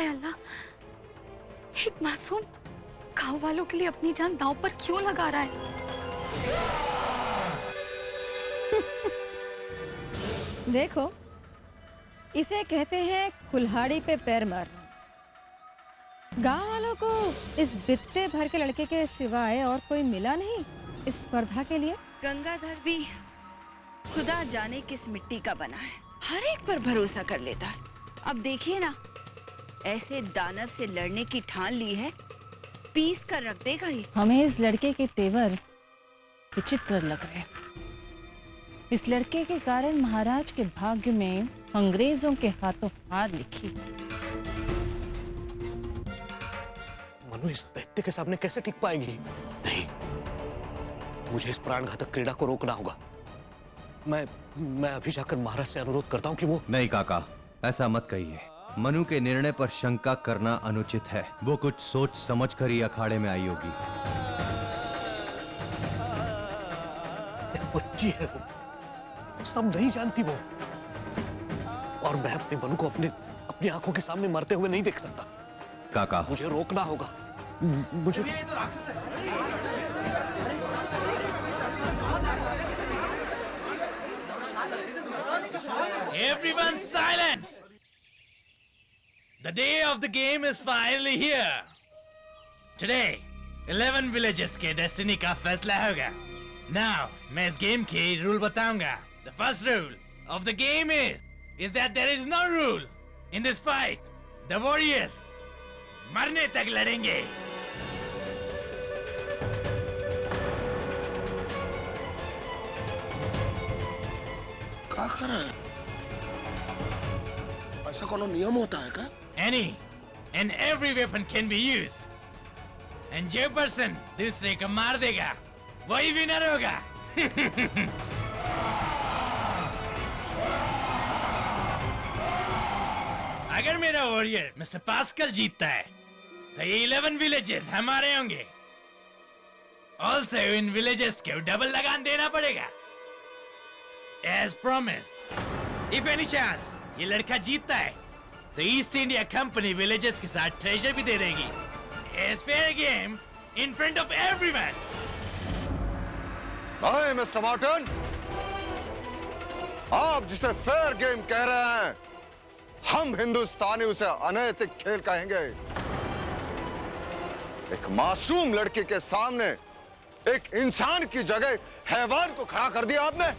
है अल्लाह, एक मासूम गांव वालों के लिए अपनी जान दांव पर क्यों लगा रहा है? देखो, इसे कहते हैं कुल्हाड़ी पे पैर मारना। गांव वालों को इस बित्ते भर के लड़के के सिवाय और कोई मिला नहीं इस स्पर्धा के लिए। गंगाधर भी खुदा जाने किस मिट्टी का बना है, हर एक पर भरोसा कर लेता है। अब देखिए ना, ऐसे दानव से लड़ने की ठान ली है, पीस कर रख देगा ही। हमें इस लड़के के तेवर विचित्र लग रहे हैं। इस लड़के के कारण महाराज के भाग्य में अंग्रेजों के हाथों हार लिखी। मनु इस दैत्य के सामने कैसे टिक पाएगी? नहीं, मुझे इस प्राणघातक क्रीड़ा को रोकना होगा। मैं अभी जाकर महाराज से अनुरोध करता हूँ कि वो। नहीं काका, ऐसा मत कहिए। मनु के निर्णय पर शंका करना अनुचित है। वो कुछ सोच समझ कर ही अखाड़े में आई होगी। एक बच्ची है वो, सब नहीं जानती वो। और मैं अपने मनु को अपनी आंखों के सामने मरते हुए नहीं देख सकता। काका, मुझे रोकना होगा। मुझे Everyone silence! The day of the game is finally here. Today, 11 villages के destiny का फैसला होगा. Now, मैं इस game के rule बताऊंगा. The first rule of the game is that there is no rule in this fight. The warriors मरने तक लड़ेंगे. क्या कर रहा है? ऐसा कोनो नियम होता है क्या? Any and every weapon can be used. And जो person दूसरे को मार देगा, वही विनर होगा. अगर मेरा वॉरियर मिस्टर पास्कल जीतता है, तो ये 11 विलेजेस हमारे होंगे. Also इन विलेजेस को डबल लगान देना पड़ेगा. As promised, if any chance ये लड़का जीतता है, तो ईस्ट इंडिया कंपनी विलेजेस के साथ ट्रेजर भी दे देगी. As fair game in front of everyone. Hi mister Martin, आप जिसे फेयर गेम कह रहे हैं, हम हिंदुस्तानी उसे अनैतिक खेल कहेंगे. एक मासूम लड़के के सामने एक इंसान की जगह हैवान को खड़ा कर दिया आपने.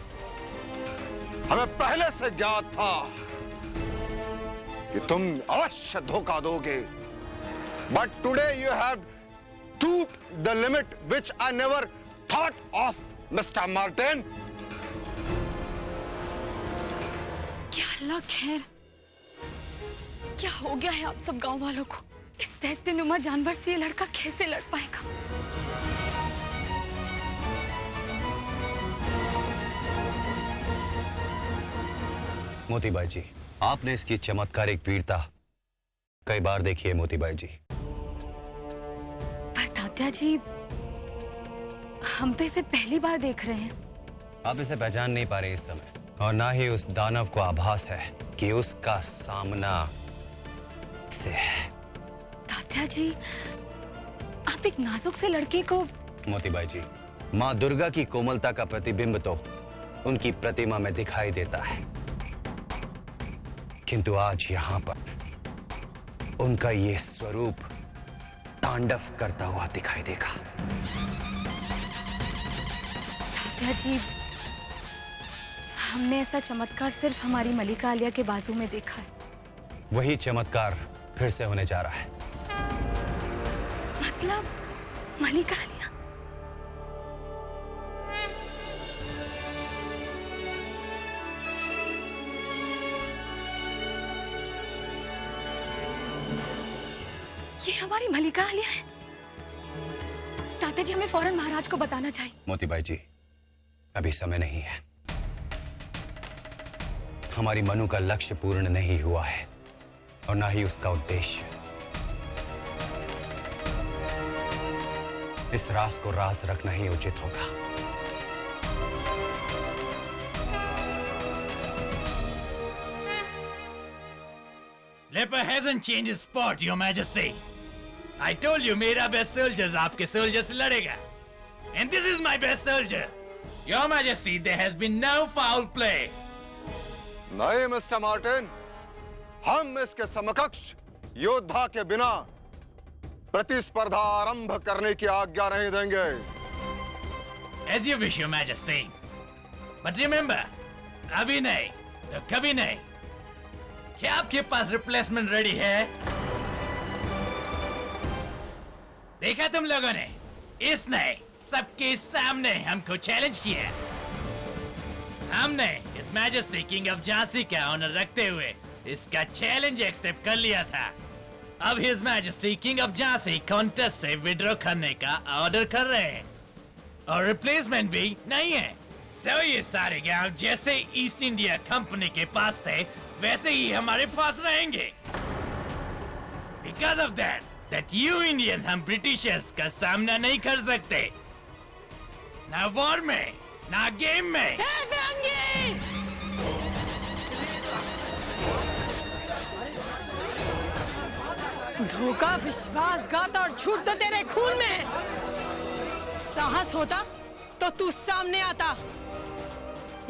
हमें पहले से ज्ञात था कि तुम अवश्य धोखा दोगे. But today you have stooped the limit which I never thought of, Mr. Martin. क्या अल्लाह खैर, क्या हो गया है आप सब गांव वालों को? इस दैत्यनुमा जानवर से ये लड़का कैसे लड़ पाएगा? मोतीबाई जी, आपने इसकी चमत्कारिक वीरता कई बार देखी है मोतीबाई जी. पर तात्या जी, हम तो इसे पहली बार देख रहे हैं. आप इसे पहचान नहीं पा रहे इस समय, और ना ही उस दानव को आभास है कि उसका सामना से है. तात्या जी, आप एक नाजुक से लड़के को. मोतीबाई जी, माँ दुर्गा की कोमलता का प्रतिबिंब तो उनकी प्रतिमा में दिखाई देता है, किंतु आज यहाँ पर उनका ये स्वरूप तांडव करता हुआ दिखाई देगा. तात्या जी, हमने ऐसा चमत्कार सिर्फ हमारी मलिका आलिया के बाजू में देखा है. वही चमत्कार फिर से होने जा रहा है. मतलब मलिका आलिया? ये हमारी मलिका आलिया है. तात्या जी, हमें फौरन महाराज को बताना चाहिए. मोतीबाई जी, अभी समय नहीं है. हमारी मनु का लक्ष्य पूर्ण नहीं हुआ है, और ना ही उसका उद्देश्य. इस राज को राज रखना ही उचित होगा. Leper hasn't changed his spot, Your Majesty. I told you, मेरा best soldiers आपके soldier से लड़ेगा. And this is my best soldier. Your Majesty, there has been no foul play. नहीं मिस्टर मार्टिन, हम इसके समकक्ष योद्धा के बिना प्रतिस्पर्धा आरंभ करने की आज्ञा नहीं देंगे. As you wish, Your Majesty. But remember, अभी नहीं तो कभी नहीं. क्या आपके पास रिप्लेसमेंट रेडी है? देखा तुम लोगों ने, इसने सबके सामने हमको चैलेंज किया. हमने इस मैजेस्टी किंग ऑफ झांसी का ऑनर रखते हुए इसका चैलेंज एक्सेप्ट कर लिया था. अब his majesty king of Jhansi contest से विड्रॉ करने का ऑर्डर कर रहे हैं और रिप्लेसमेंट भी नहीं है. सो ये सारे गांव जैसे ईस्ट इंडिया कंपनी के पास थे वैसे ही हमारे पास रहेंगे. Because of that you Indians हम ब्रिटिशर्स का सामना नहीं कर सकते. ना वॉर में, ना गेम में. धोखा, विश्वासघात और झूठ तो तेरे खून में है. साहस होता तो तू सामने आता.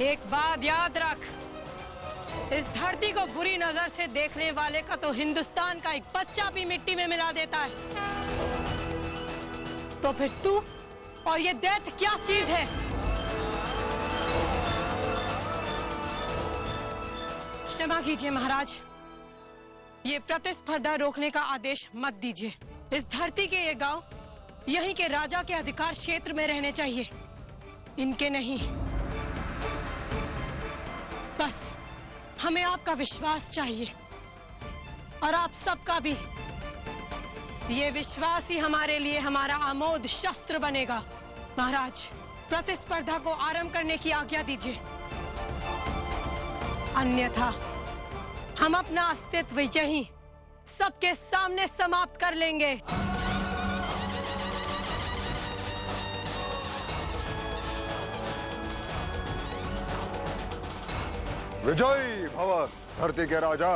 एक बात याद रख, इस धरती को बुरी नजर से देखने वाले का तो हिंदुस्तान का एक बच्चा भी मिट्टी में मिला देता है. तो फिर तू और ये दैत्य क्या चीज है? क्षमा कीजिए महाराज, ये प्रतिस्पर्धा रोकने का आदेश मत दीजिए. इस धरती के ये गांव यहीं के राजा के अधिकार क्षेत्र में रहने चाहिए, इनके नहीं. बस हमें आपका विश्वास चाहिए और आप सबका भी. ये विश्वास ही हमारे लिए हमारा अमोघ शस्त्र बनेगा. महाराज, प्रतिस्पर्धा को आरंभ करने की आज्ञा दीजिए, अन्यथा हम अपना अस्तित्व यहीं सबके सामने समाप्त कर लेंगे. विजयी भव धरती के राजा.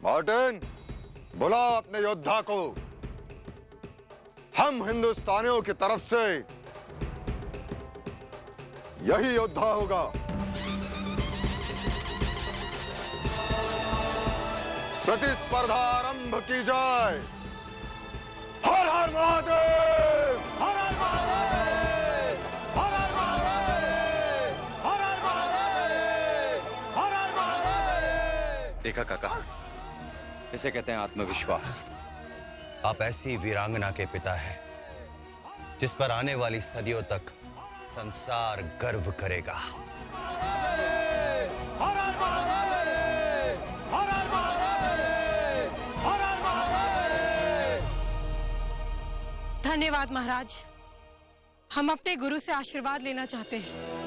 मार्टिन, बुलाओ अपने योद्धा को. हम हिंदुस्तानियों की तरफ से यही योद्धा होगा. प्रतिस्पर्धा आरंभ की जाए. हर हर महादेव! हर हर महादेव! हर हर महादेव! हर हर महादेव! हर हर महादेव! देखा काका, इसे कहते हैं आत्मविश्वास. आप ऐसी वीरांगना के पिता हैं जिस पर आने वाली सदियों तक संसार गर्व करेगा. हर हर महादेव! हर हर महादेव! हर हर महादेव! धन्यवाद महाराज, हम अपने गुरु से आशीर्वाद लेना चाहते हैं.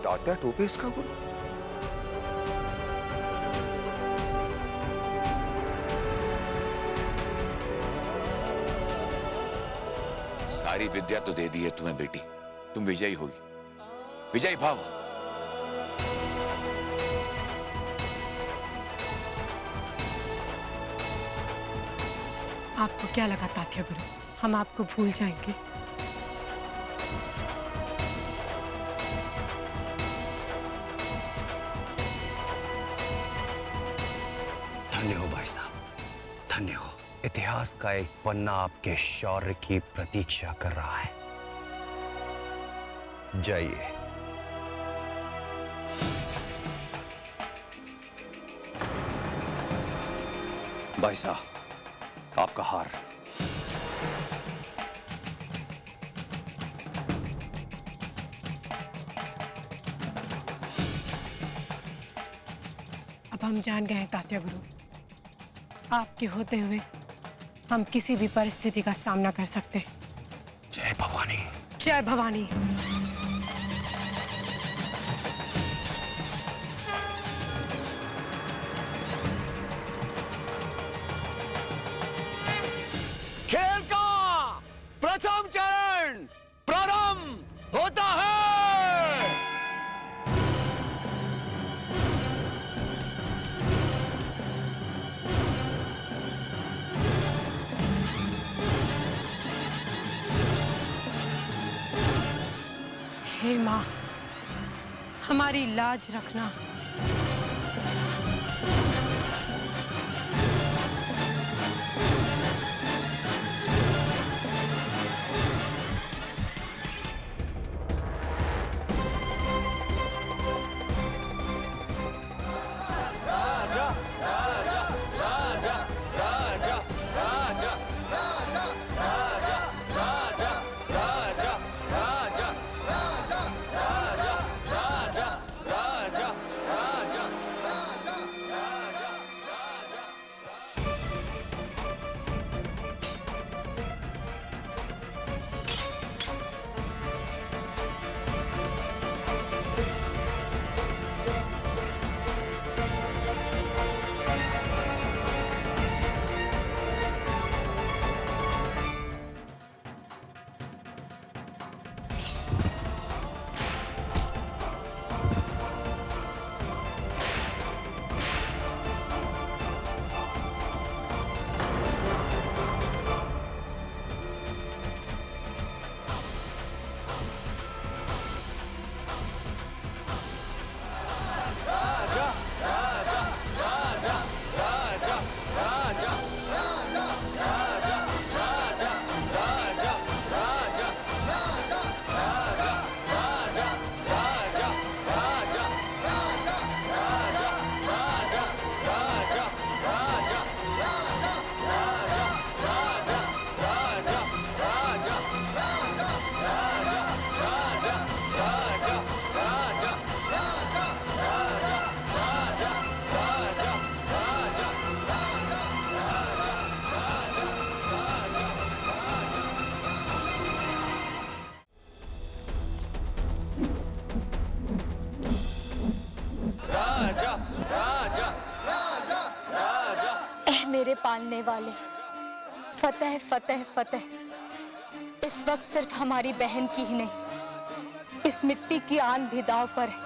तात्या टोपे इसका गुरु? सारी विद्या तो दे दी है तुम्हें बेटी, तुम विजयी होगी. विजयी भाव. आपको क्या लगा तात्या गुरु, हम आपको भूल जाएंगे? धन्य हो भाई साहब, धन्य हो. इतिहास का एक पन्ना आपके शौर्य की प्रतीक्षा कर रहा है. जाइए. भाई साहब, आपका हार. अब हम जान गए हैं तात्या गुरु, आपके होते हुए हम किसी भी परिस्थिति का सामना कर सकते। जय भवानी। जय भवानी। खेल का प्रथम चरण प्रारंभ होता है। हे माँ, हमारी लाज रखना। मेरे पालने वाले, फतेह फतेह फतेह। इस वक्त सिर्फ हमारी बहन की ही नहीं, इस मिट्टी की आन भी दांव पर है।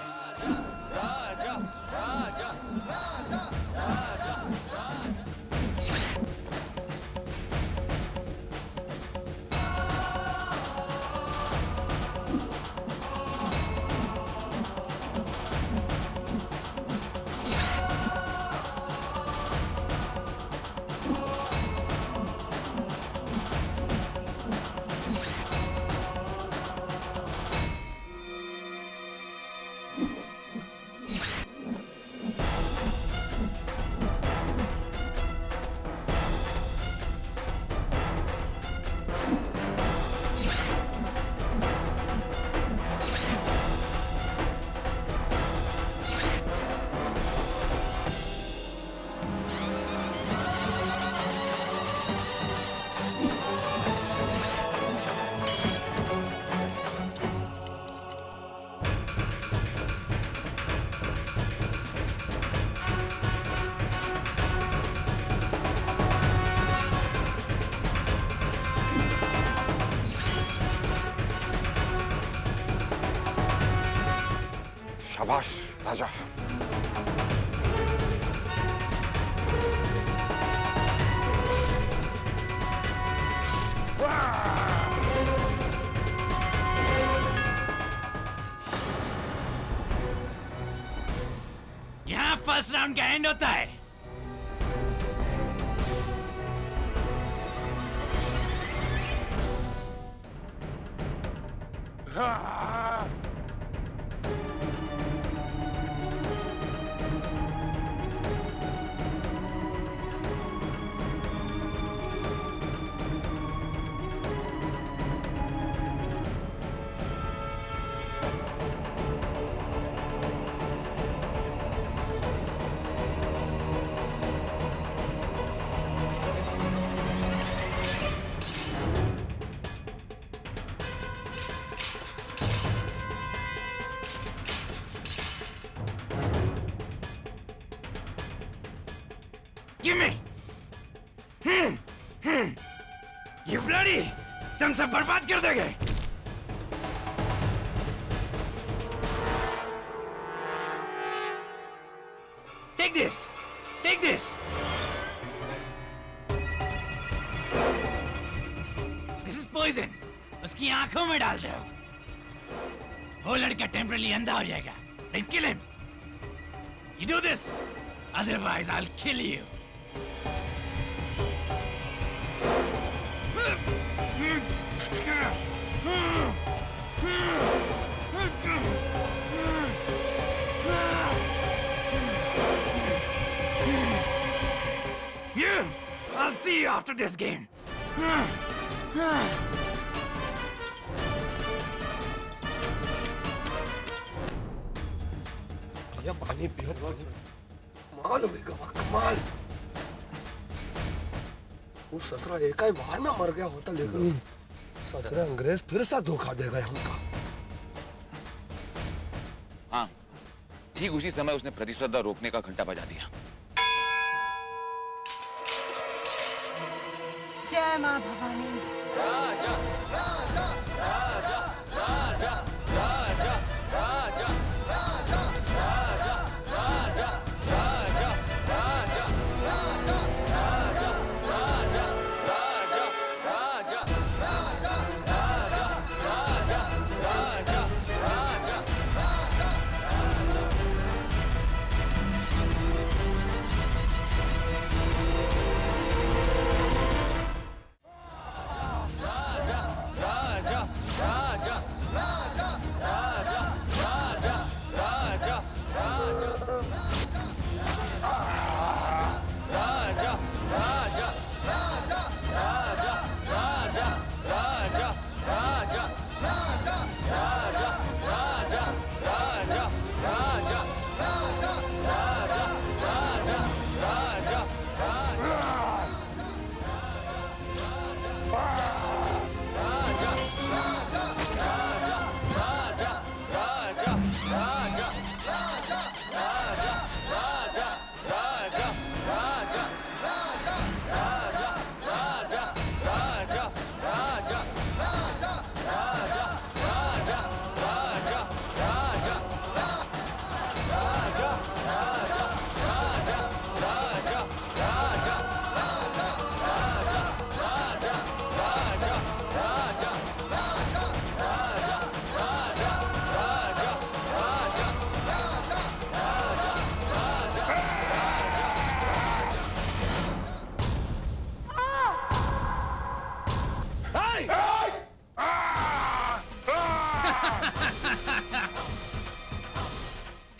शाबाश राजा। यहाँ फर्स्ट राउंड का एंड होता है। Give me. You bloody! तुम सब बर्बाद कर देंगे। Take this. Take this. This is poison. उसकी आंखों में डाल दो। वो लड़का टेम्परली अंधा हो जाएगा। Then kill him. You do this. Otherwise, I'll kill you. You! I'll see you after this game. ये पानी पियो कमाल होगा, कमाल। वो ससुरा एक ही बार में मर गया होता, लेकिन ससुरा अंग्रेज फिर से धोखा देगा हमका। हाँ, ठीक उसी समय उसने प्रतिस्पर्धा रोकने का घंटा बजा दिया। जय मां भवानी। राजा राजा राजा राजा राजा राजा राजा राजा राजा राजा राजा राजा राजा राजा राजा राजा राजा राजा राजा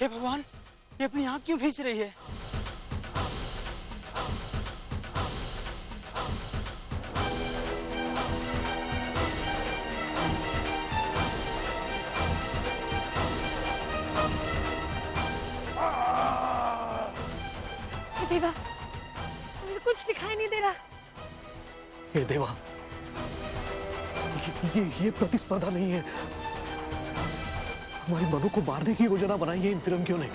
हे भगवान, ये अपनी आंख क्यों भींच रही है? देवा, मुझे कुछ दिखाई नहीं दे रहा। हे देवा, ये प्रतिस्पर्धा नहीं है। हमारी मनु को मारने की योजना बनाई है इन फिरंगियों ने।